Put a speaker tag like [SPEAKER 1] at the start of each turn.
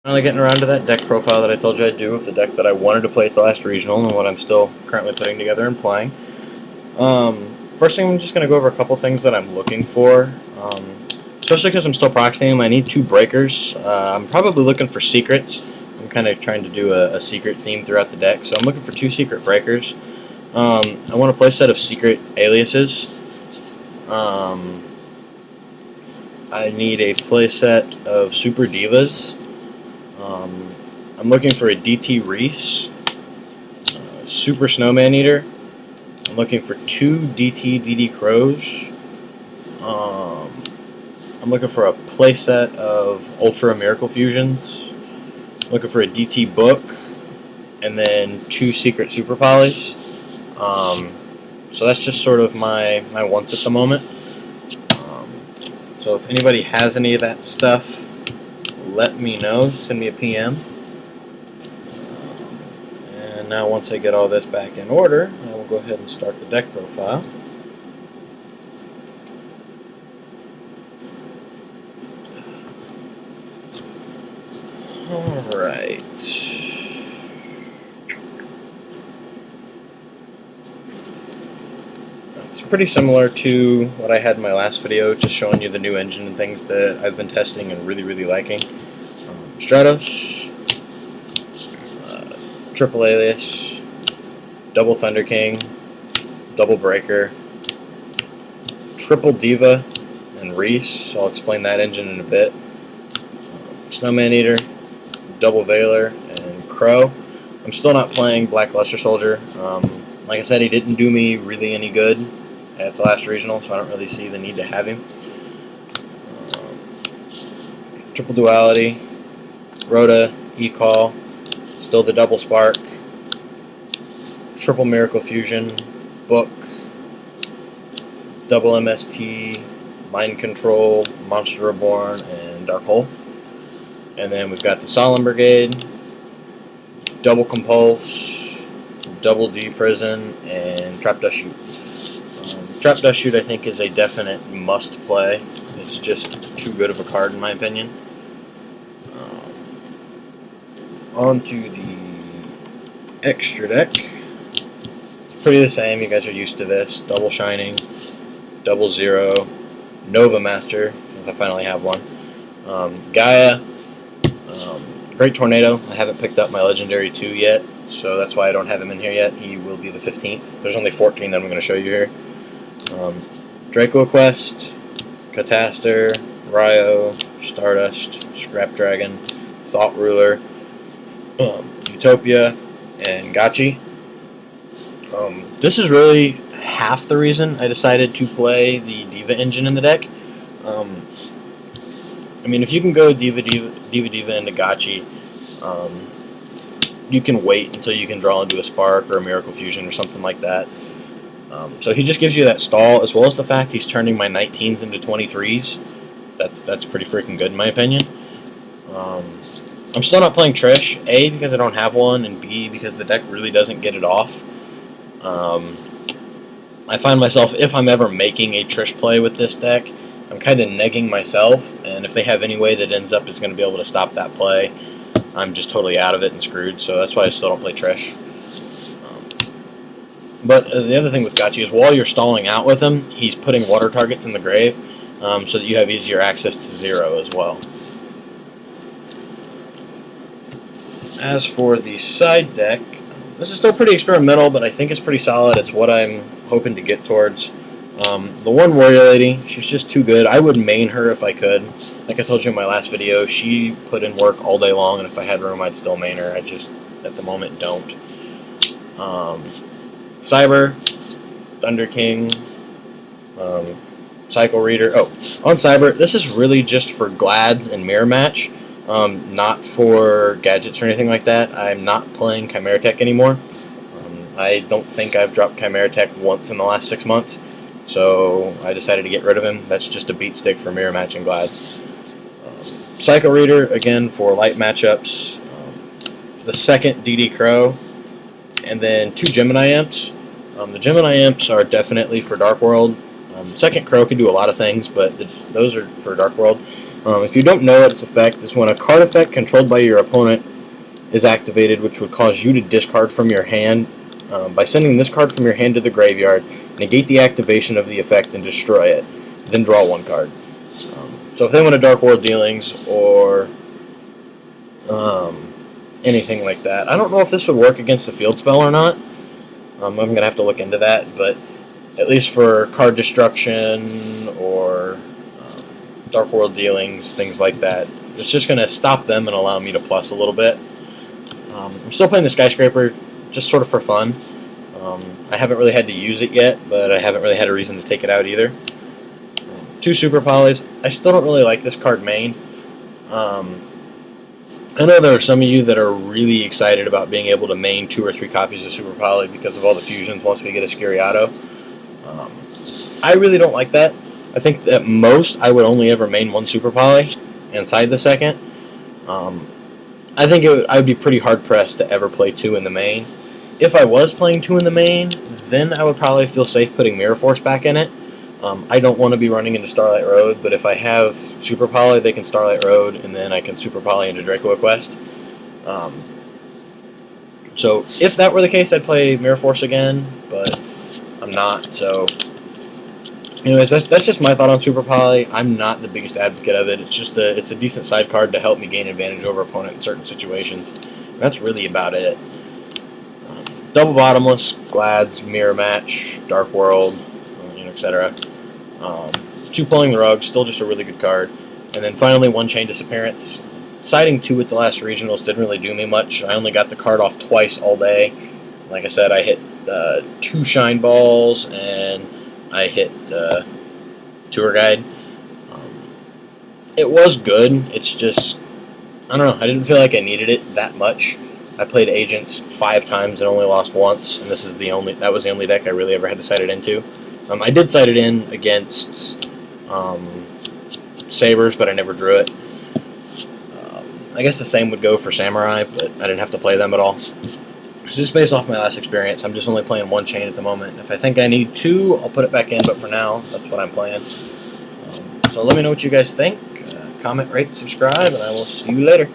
[SPEAKER 1] Finally getting around to that deck profile that I told you I'd do of the deck that I wanted to play at the last regional and what I'm still currently putting together and playing. First thing, I'm just going to go over a couple things that I'm looking for, especially because I'm still proxying them. I need 2 breakers. I'm probably looking for secrets. I'm kind of trying to do a secret theme throughout the deck, so I'm looking for 2 secret breakers. I want to play a set of secret aliases. I need a playset of Super Divas. I'm looking for a DT Reese, Super Snowman Eater. I'm looking for 2 DD Crows. I'm looking for a playset of Ultra Miracle Fusions. I'm looking for a DT Book, and then 2 Secret Super Polys. So that's just sort of my wants at the moment. So if anybody has any of that stuff, let me know. Send me a PM. And now once I get all this back in order, I will go ahead and start the deck profile. Alright. It's pretty similar to what I had in my last video, just showing you the new engine and things that I've been testing and really liking. Stratos, Triple Alias, Double Thunder King, Double Breaker, Triple Diva and Reese. I'll explain that engine in a bit. Snowman Eater, Double Veiler, and Crow. I'm still not playing Black Luster Soldier. Like I said, he didn't do me really any good at the last regional, so I don't really see the need to have him. Triple Duality, Rhoda, E-Call, still the Double Spark, Triple Miracle Fusion, Book, Double MST, Mind Control, Monster Reborn, and Dark Hole. And then we've got the Solemn Brigade, Double Compulse, Double D Prison, and Trap Dust Shoot. Trap Dust Shoot, I think, is a definite must play. It's just too good of a card in my opinion. On to the extra deck. It's pretty the same. You guys are used to this. Double Shining, Double Zero, Nova Master, since I finally have one. Gaia, Great Tornado. I haven't picked up my Legendary 2 yet, so that's why I don't have him in here yet. He will be the 15th. There's only 14 that I'm going to show you here. Draco Quest, Cataster, Ryo, Stardust, Scrap Dragon, Thought Ruler, Utopia, and Gachi. This is really half the reason I decided to play the Diva engine in the deck. I mean, if you can go Diva into Gachi, you can wait until you can draw into a Spark or a Miracle Fusion or something like that. So he just gives you that stall, as well as the fact he's turning my 19s into 23s. That's pretty freaking good in my opinion. I'm still not playing Trish, A, because I don't have one, and B, because the deck really doesn't get it off. I find myself, if I'm ever making a Trish play with this deck, I'm kind of negging myself, and if they have any way that ends up is going to be able to stop that play, I'm just totally out of it and screwed, so that's why I still don't play Trish. But the other thing with Gachi is while you're stalling out with him, he's putting water targets in the grave, so that you have easier access to 0 as well. As for the side deck, this is still pretty experimental, but I think it's pretty solid. It's what I'm hoping to get towards. The one Warrior Lady, she's just too good. I would main her if I could. Like I told you in my last video, she put in work all day long, and if I had room, I'd still main her. I just, at the moment, don't. Cyber, Thunder King, Cycle Reader. Oh, on Cyber, this is really just for Glads and Mirror Match, not for gadgets or anything like that. I'm not playing Chimera Tech anymore. I don't think I've dropped Chimera Tech once in the last 6 months, so I decided to get rid of him. That's just a beat stick for Mirror Match and Glads. Cycle Reader, again, for light matchups. The second DD Crow, and then 2 Gemini Imps. The Gemini Imps are definitely for Dark World. Second Crow can do a lot of things, but those are for Dark World. If you don't know its effect, it's when a card effect controlled by your opponent is activated, which would cause you to discard from your hand. By sending this card from your hand to the graveyard, negate the activation of the effect and destroy it. Then draw one card. So if they want a Dark World Dealings or anything like that, I don't know if this would work against the field spell or not. I'm going to have to look into that, but at least for card destruction or Dark World Dealings, things like that, it's just going to stop them and allow me to plus a little bit. I'm still playing the Skyscraper just sort of for fun. I haven't really had to use it yet, but I haven't really had a reason to take it out either. 2 Super Polys. I still don't really like this card main. I know there are some of you that are really excited about being able to main 2 or 3 copies of Super Poly because of all the fusions once we get a Scariato. I really don't like that. I think at most I would only ever main 1 Super Poly inside the second. I think I would be pretty hard pressed to ever play 2 in the main. If I was playing 2 in the main, then I would probably feel safe putting Mirror Force back in it. I don't want to be running into Starlight Road, but if I have Super Poly, they can Starlight Road, and then I can Super Poly into Draco Quest. So if that were the case, I'd play Mirror Force again, but I'm not. So, anyways, that's just my thought on Super Poly. I'm not the biggest advocate of it. It's just it's a decent side card to help me gain advantage over opponent in certain situations. And that's really about it. Double Bottomless, Glads, Mirror Match, Dark World, etc. 2 Pulling the Rug, still just a really good card. And then finally 1 Chain Disappearance. Siding 2 at the last regionals didn't really do me much. I only got the card off twice all day. Like I said, I hit 2 Shine Balls and I hit Tour Guide. It was good. It's just, I don't know, I didn't feel like I needed it that much. I played Agents 5 times and only lost once, and that was the only deck I really ever had to side it into. I did side it in against Sabres, but I never drew it. I guess the same would go for Samurai, but I didn't have to play them at all. So just based off my last experience, I'm just only playing 1 chain at the moment. If I think I need 2, I'll put it back in, but for now, that's what I'm playing. So let me know what you guys think. Comment, rate, subscribe, and I will see you later.